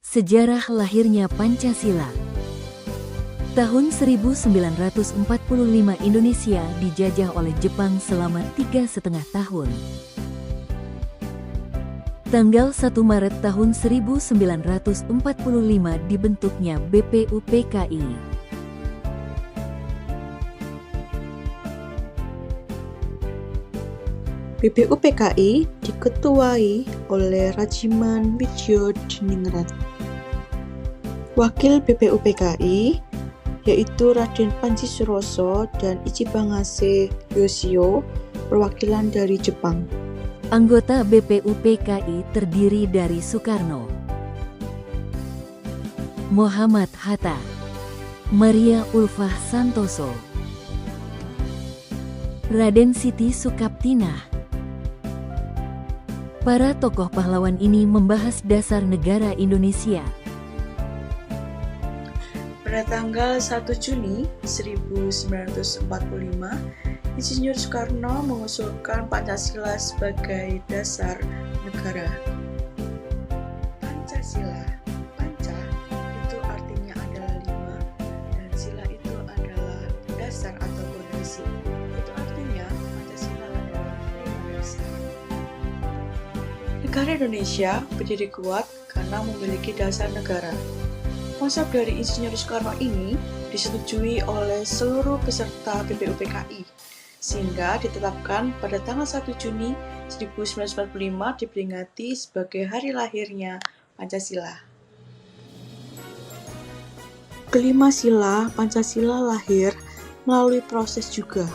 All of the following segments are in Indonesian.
Sejarah lahirnya Pancasila. Tahun 1945 Indonesia dijajah oleh Jepang selama 3,5 tahun. Tanggal 1 Maret tahun 1945 dibentuknya BPUPKI. BPUPKI diketuai oleh Rajiman Widjodiningrat. Wakil BPUPKI yaitu Raden Panji Suroso dan Ichibangase Yoshio, perwakilan dari Jepang. Anggota BPUPKI terdiri dari Soekarno, Muhammad Hatta, Maria Ulfah Santoso, Raden Siti Sukaptinah. Para tokoh pahlawan ini membahas dasar negara Indonesia. Pada tanggal 1 Juni 1945, Insinyur Soekarno mengusulkan Pancasila sebagai dasar negara. Pancasila, panca itu artinya adalah 5, dan sila itu adalah dasar atau fondasi. Itu artinya Pancasila adalah 5 dasar. Negara Indonesia berdiri kuat karena memiliki dasar negara. Konsep dari Insinyur Soekarno ini disetujui oleh seluruh peserta BPUPKI, sehingga ditetapkan pada tanggal 1 Juni 1945 diperingati sebagai hari lahirnya Pancasila. Kelima sila Pancasila lahir melalui proses juga.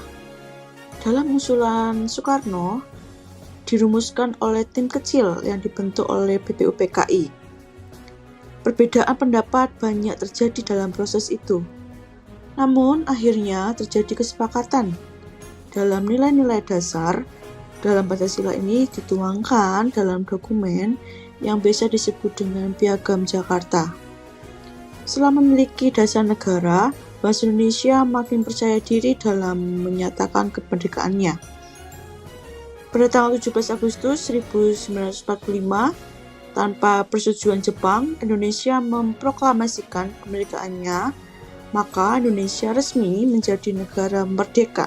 Dalam usulan Soekarno, dirumuskan oleh tim kecil yang dibentuk oleh BPUPKI. Perbedaan pendapat banyak terjadi dalam proses itu. Namun, akhirnya terjadi kesepakatan. Dalam nilai-nilai dasar, dalam Pancasila ini dituangkan dalam dokumen yang biasa disebut dengan Piagam Jakarta. Setelah memiliki dasar negara, bangsa Indonesia makin percaya diri dalam menyatakan kemerdekaannya. Pada tanggal 17 Agustus 1945, tanpa persetujuan Jepang, Indonesia memproklamasikan kemerdekaannya, maka Indonesia resmi menjadi negara merdeka.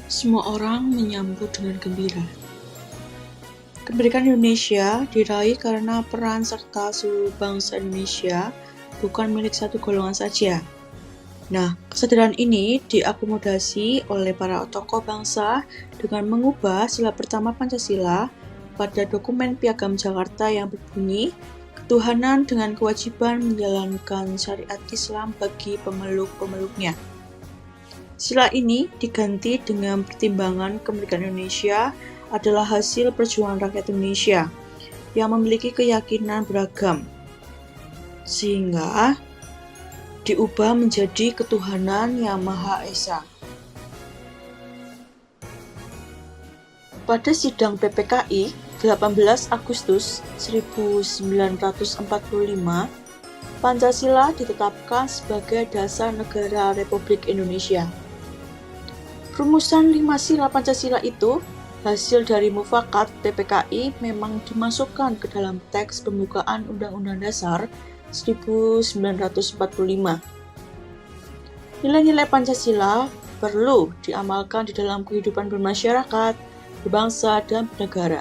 Semua orang menyambut dengan gembira. Kemerdekaan Indonesia diraih karena peran serta seluruh bangsa Indonesia, bukan milik satu golongan saja. Nah, kesadaran ini diakomodasi oleh para tokoh bangsa dengan mengubah sila pertama Pancasila pada dokumen Piagam Jakarta yang berbunyi, ketuhanan dengan kewajiban menjalankan syariat Islam bagi pemeluk-pemeluknya. Sila ini diganti dengan pertimbangan kemerdekaan Indonesia adalah hasil perjuangan rakyat Indonesia yang memiliki keyakinan beragam, sehingga diubah menjadi ketuhanan yang Maha Esa. Pada sidang PPKI 18 Agustus 1945, Pancasila ditetapkan sebagai dasar negara Republik Indonesia. Rumusan 5 sila Pancasila itu hasil dari mufakat PPKI memang dimasukkan ke dalam teks pembukaan Undang-Undang Dasar 1945. Nilai-nilai Pancasila perlu diamalkan di dalam kehidupan bermasyarakat, berbangsa, dan bernegara.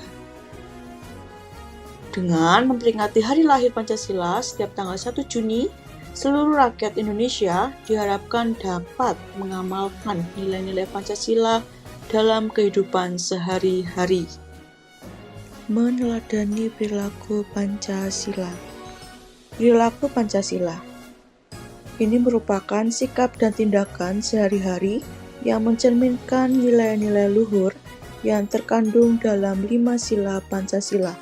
Dengan memperingati hari lahir Pancasila setiap tanggal 1 Juni, seluruh rakyat Indonesia diharapkan dapat mengamalkan nilai-nilai Pancasila dalam kehidupan sehari-hari. Meneladani perilaku Pancasila. Perilaku Pancasila ini merupakan sikap dan tindakan sehari-hari yang mencerminkan nilai-nilai luhur yang terkandung dalam 5 sila Pancasila.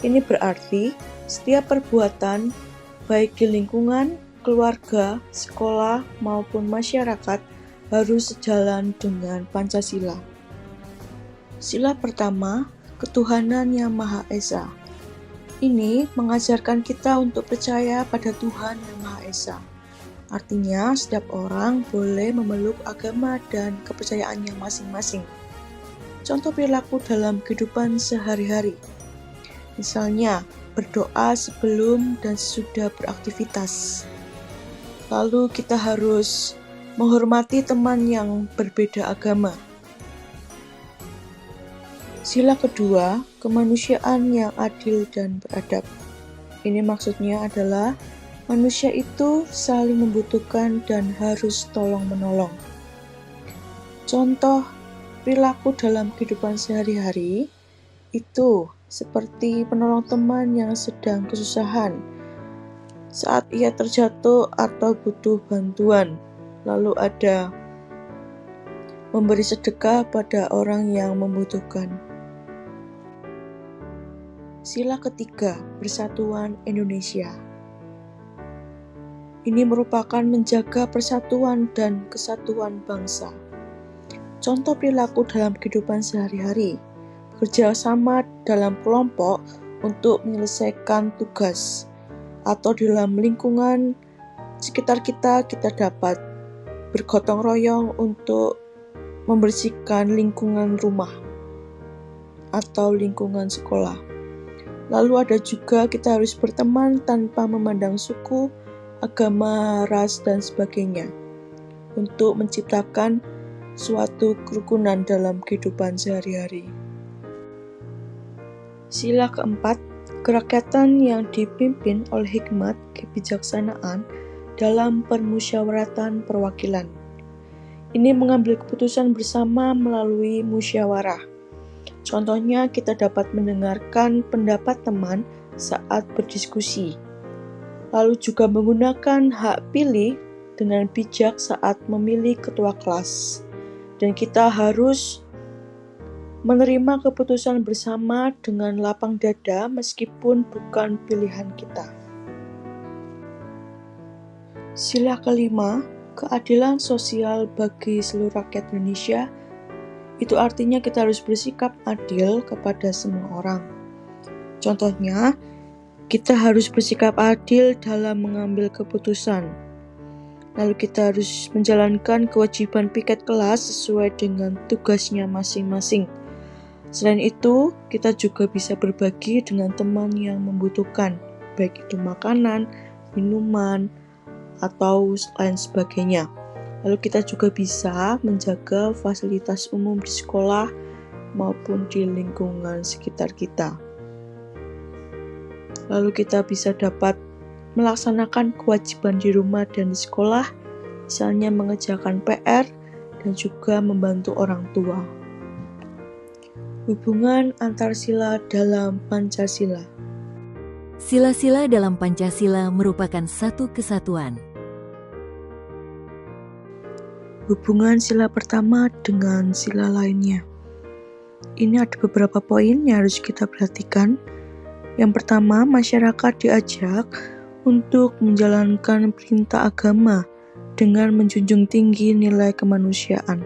Ini berarti setiap perbuatan, baik di lingkungan, keluarga, sekolah, maupun masyarakat, harus sejalan dengan Pancasila. Sila pertama, ketuhanan yang Maha Esa. Ini mengajarkan kita untuk percaya pada Tuhan yang Maha Esa. Artinya, setiap orang boleh memeluk agama dan kepercayaannya masing-masing. Contoh perilaku dalam kehidupan sehari-hari. Misalnya, berdoa sebelum dan sesudah beraktivitas. Lalu kita harus menghormati teman yang berbeda agama. Sila kedua, kemanusiaan yang adil dan beradab. Ini maksudnya adalah manusia itu saling membutuhkan dan harus tolong-menolong. Contoh perilaku dalam kehidupan sehari-hari itu seperti menolong teman yang sedang kesusahan saat ia terjatuh atau butuh bantuan. Lalu ada memberi sedekah pada orang yang membutuhkan. Sila ketiga, Persatuan Indonesia. Ini merupakan menjaga persatuan dan kesatuan bangsa. Contoh perilaku dalam kehidupan sehari-hari, bekerja sama dalam kelompok untuk menyelesaikan tugas, atau dalam lingkungan sekitar kita dapat bergotong royong untuk membersihkan lingkungan rumah atau lingkungan sekolah. Lalu ada juga kita harus berteman tanpa memandang suku, agama, ras, dan sebagainya untuk menciptakan suatu kerukunan dalam kehidupan sehari-hari. Sila keempat, kerakyatan yang dipimpin oleh hikmat kebijaksanaan dalam permusyawaratan perwakilan. Ini mengambil keputusan bersama melalui musyawarah. Contohnya, kita dapat mendengarkan pendapat teman saat berdiskusi, lalu juga menggunakan hak pilih dengan bijak saat memilih ketua kelas. Dan kita harus menerima keputusan bersama dengan lapang dada meskipun bukan pilihan kita. Sila kelima, keadilan sosial bagi seluruh rakyat Indonesia. Itu artinya kita harus bersikap adil kepada semua orang. Contohnya, kita harus bersikap adil dalam mengambil keputusan. Lalu kita harus menjalankan kewajiban piket kelas sesuai dengan tugasnya masing-masing. Selain itu, kita juga bisa berbagi dengan teman yang membutuhkan, baik itu makanan, minuman, atau lain sebagainya. Lalu kita juga bisa menjaga fasilitas umum di sekolah maupun di lingkungan sekitar kita. Lalu kita bisa dapat melaksanakan kewajiban di rumah dan di sekolah, misalnya mengerjakan PR dan juga membantu orang tua. Hubungan antar sila dalam Pancasila. Sila-sila dalam Pancasila merupakan satu kesatuan. Hubungan sila pertama dengan sila lainnya. Ini ada beberapa poin yang harus kita perhatikan. Yang pertama, masyarakat diajak untuk menjalankan perintah agama dengan menjunjung tinggi nilai kemanusiaan.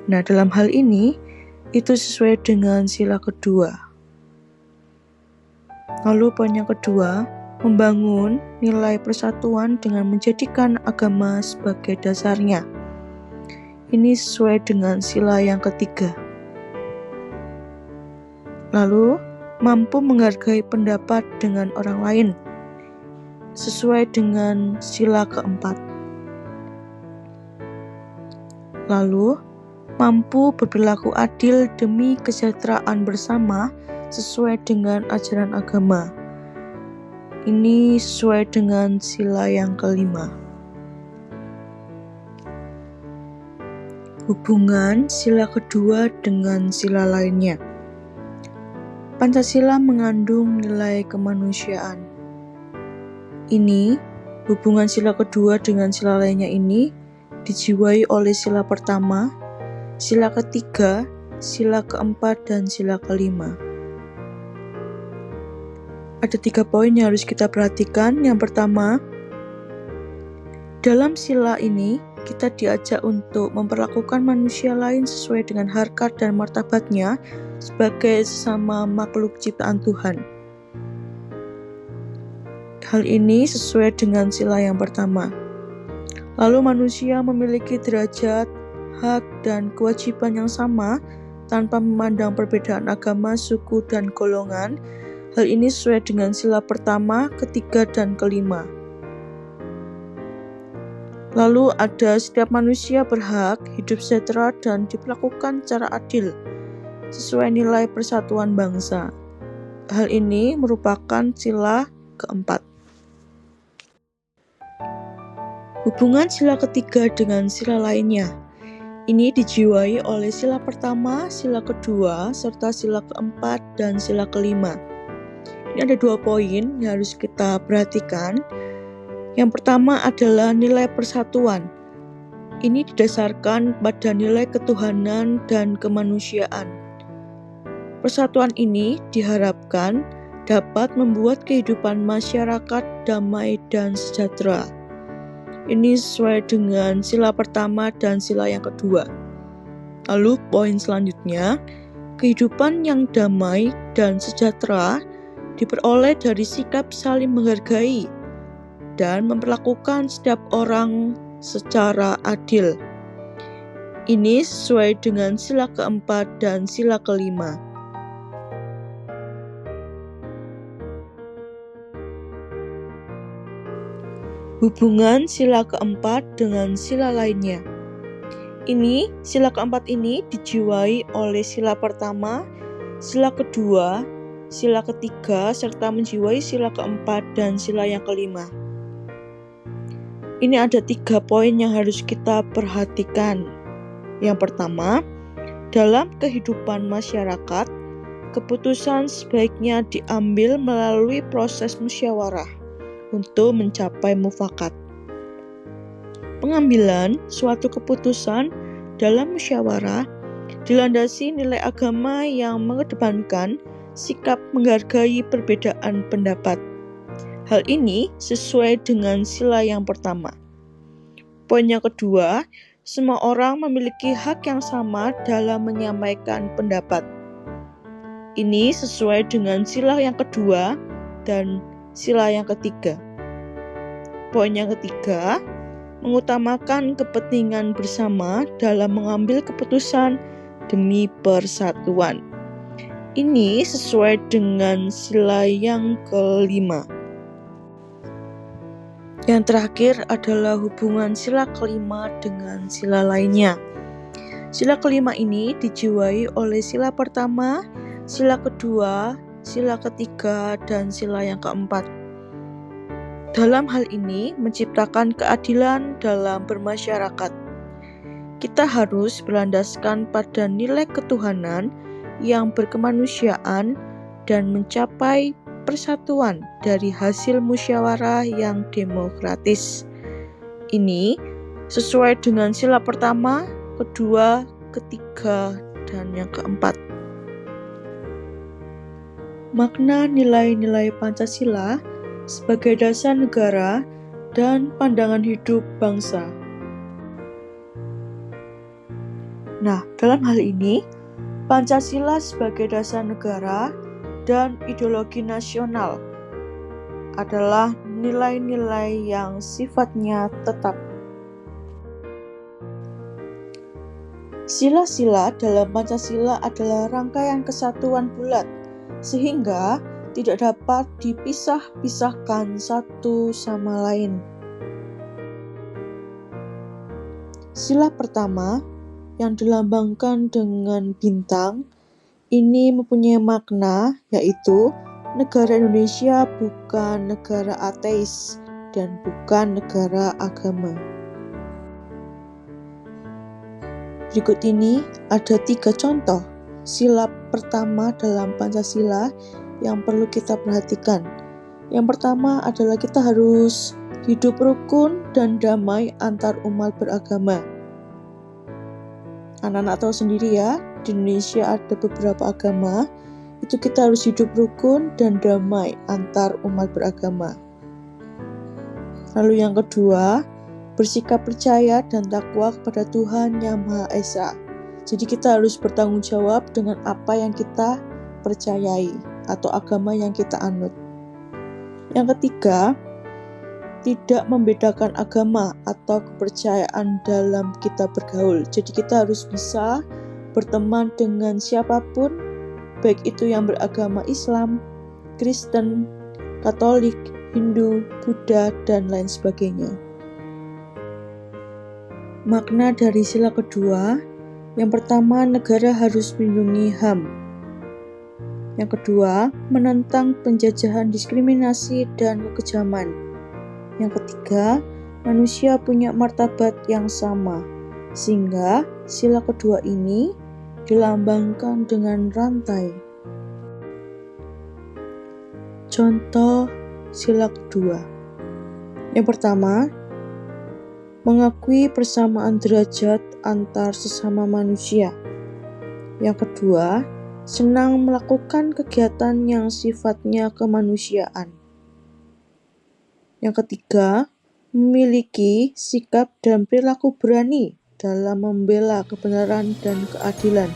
Nah, dalam hal ini, itu sesuai dengan sila kedua. Lalu poin yang kedua, membangun nilai persatuan dengan menjadikan agama sebagai dasarnya. Ini sesuai dengan sila yang ketiga. Lalu, mampu menghargai pendapat dengan orang lain, sesuai dengan sila keempat. Lalu, mampu berperilaku adil demi kesejahteraan bersama sesuai dengan ajaran agama. Ini sesuai dengan sila yang kelima. Hubungan sila kedua dengan sila lainnya. Pancasila mengandung nilai kemanusiaan. Ini, hubungan sila kedua dengan sila lainnya ini dijiwai oleh sila pertama, sila ketiga, sila keempat, dan sila kelima. Ada 3 poin yang harus kita perhatikan. Yang pertama, dalam sila ini kita diajak untuk memperlakukan manusia lain sesuai dengan harkat dan martabatnya sebagai sesama makhluk ciptaan Tuhan. Hal ini sesuai dengan sila yang pertama. Lalu manusia memiliki derajat, hak, dan kewajiban yang sama tanpa memandang perbedaan agama, suku, dan golongan. Hal ini sesuai dengan sila pertama, ketiga, dan kelima. Lalu ada setiap manusia berhak hidup sejahtera dan diperlakukan secara adil sesuai nilai persatuan bangsa. Hal ini merupakan sila keempat. Hubungan sila ketiga dengan sila lainnya. Ini dijiwai oleh sila pertama, sila kedua, serta sila keempat dan sila kelima. Ini ada 2 poin yang harus kita perhatikan. Yang pertama adalah nilai persatuan. Ini didasarkan pada nilai ketuhanan dan kemanusiaan. Persatuan ini diharapkan dapat membuat kehidupan masyarakat damai dan sejahtera. Ini sesuai dengan sila pertama dan sila yang kedua. Lalu poin selanjutnya, kehidupan yang damai dan sejahtera diperoleh dari sikap saling menghargai dan memperlakukan setiap orang secara adil. Ini sesuai dengan sila keempat dan sila kelima. Hubungan sila keempat dengan sila lainnya. Sila keempat ini dijiwai oleh sila pertama, sila kedua, sila ketiga, serta menjiwai sila keempat dan sila yang kelima. Ini ada 3 poin yang harus kita perhatikan. Yang pertama, dalam kehidupan masyarakat, keputusan sebaiknya diambil melalui proses musyawarah untuk mencapai mufakat. Pengambilan suatu keputusan dalam musyawarah dilandasi nilai agama yang mengedepankan sikap menghargai perbedaan pendapat. Hal ini sesuai dengan sila yang pertama. Poin yang kedua, semua orang memiliki hak yang sama dalam menyampaikan pendapat. Ini sesuai dengan sila yang kedua dan sila yang ketiga. Poin yang ketiga, mengutamakan kepentingan bersama dalam mengambil keputusan demi persatuan. Ini sesuai dengan sila yang kelima. Yang terakhir adalah hubungan sila kelima dengan sila lainnya. Sila kelima ini dijiwai oleh sila pertama, sila kedua, sila ketiga, dan sila yang keempat. Dalam hal ini menciptakan keadilan dalam bermasyarakat. Kita harus berlandaskan pada nilai ketuhanan yang berkemanusiaan dan mencapai persatuan dari hasil musyawarah yang demokratis. Ini sesuai dengan sila pertama, kedua, ketiga, dan yang keempat. Makna nilai-nilai Pancasila sebagai dasar negara dan pandangan hidup bangsa. Nah, dalam hal ini, Pancasila sebagai dasar negara dan ideologi nasional adalah nilai-nilai yang sifatnya tetap. Sila-sila dalam Pancasila adalah rangkaian kesatuan bulat, sehingga tidak dapat dipisah-pisahkan satu sama lain. Sila pertama yang dilambangkan dengan bintang ini mempunyai makna, yaitu negara Indonesia bukan negara ateis dan bukan negara agama. Berikut ini ada 3 contoh sila pertama dalam Pancasila yang perlu kita perhatikan. Yang pertama adalah kita harus hidup rukun dan damai antar umat beragama. Anak-anak tahu sendiri ya, di Indonesia ada beberapa agama, itu kita harus hidup rukun dan damai antar umat beragama. Lalu yang kedua, bersikap percaya dan takwa kepada Tuhan Yang Maha Esa. Jadi kita harus bertanggung jawab dengan apa yang kita percayai atau agama yang kita anut. Yang ketiga, tidak membedakan agama atau kepercayaan dalam kita bergaul. Jadi kita harus bisa berteman dengan siapapun, baik itu yang beragama Islam, Kristen, Katolik, Hindu, Buddha, dan lain sebagainya. Makna dari sila kedua, yang pertama, negara harus melindungi HAM. Yang kedua, menentang penjajahan, diskriminasi, dan kekejaman. Yang ketiga, manusia punya martabat yang sama, sehingga sila kedua ini dilambangkan dengan rantai. Contoh sila kedua. Yang pertama, mengakui persamaan derajat antar sesama manusia. Yang kedua, senang melakukan kegiatan yang sifatnya kemanusiaan. Yang ketiga, memiliki sikap dan perilaku berani dalam membela kebenaran dan keadilan.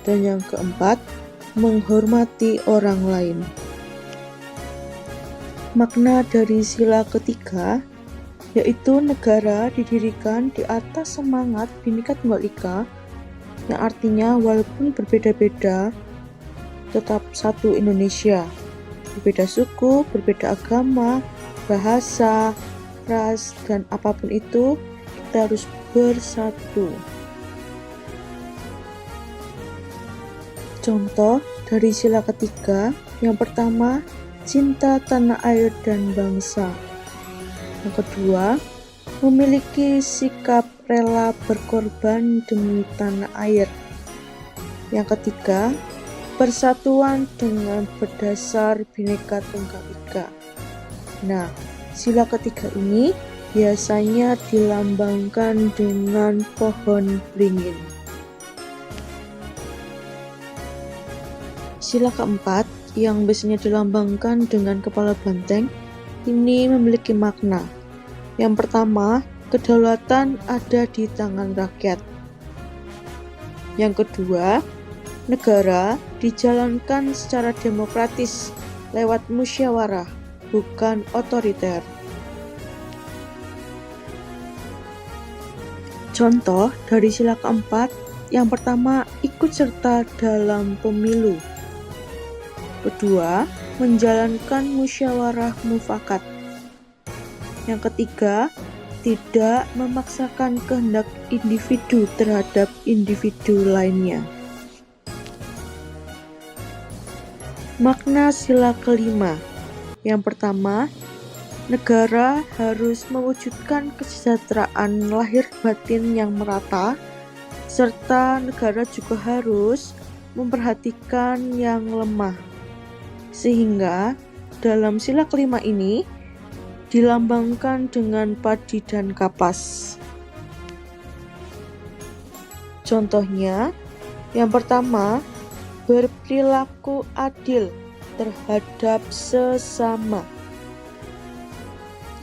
Dan yang keempat, menghormati orang lain. Makna dari sila ketiga, yaitu negara didirikan di atas semangat Bhinneka Tunggal Ika, yang artinya walaupun berbeda-beda, tetap satu Indonesia. Berbeda suku, berbeda agama, bahasa, ras, dan apapun itu, kita harus bersatu. Contoh dari sila ketiga, yang pertama, cinta tanah air dan bangsa. Yang kedua, memiliki sikap rela berkorban demi tanah air. Yang ketiga, persatuan dengan berdasar Bhinneka Tunggal Ika. Nah, sila ketiga ini biasanya dilambangkan dengan pohon beringin. Sila keempat, yang biasanya dilambangkan dengan kepala banteng, ini memiliki makna. Yang pertama, kedaulatan ada di tangan rakyat. Yang kedua, negara dijalankan secara demokratis lewat musyawarah, bukan otoriter. Contoh dari sila keempat, yang pertama, ikut serta dalam pemilu. Kedua, menjalankan musyawarah mufakat. Yang ketiga, tidak memaksakan kehendak individu terhadap individu lainnya. Makna sila kelima. Yang pertama, negara harus mewujudkan kesejahteraan lahir batin yang merata, serta negara juga harus memperhatikan yang lemah. Sehingga dalam sila kelima ini dilambangkan dengan padi dan kapas. Contohnya, yang pertama, berperilaku adil terhadap sesama.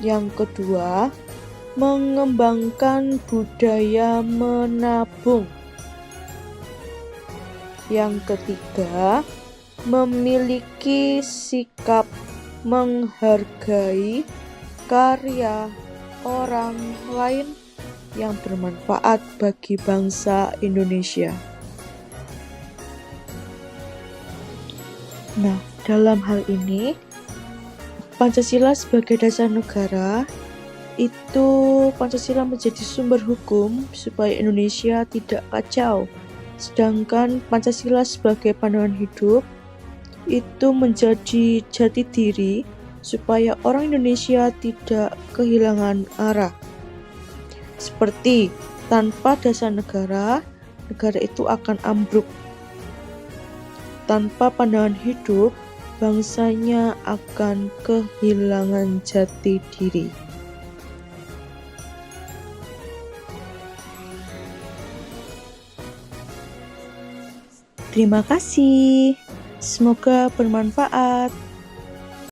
Yang kedua, mengembangkan budaya menabung. Yang ketiga, memiliki sikap menghargai karya orang lain yang bermanfaat bagi bangsa Indonesia. Nah, dalam hal ini, Pancasila sebagai dasar negara, itu Pancasila menjadi sumber hukum supaya Indonesia tidak kacau. Sedangkan Pancasila sebagai pandangan hidup, itu menjadi jati diri supaya orang Indonesia tidak kehilangan arah. Seperti tanpa dasar negara, negara itu akan ambruk. Tanpa pandangan hidup, bangsanya akan kehilangan jati diri. Terima kasih. Semoga bermanfaat.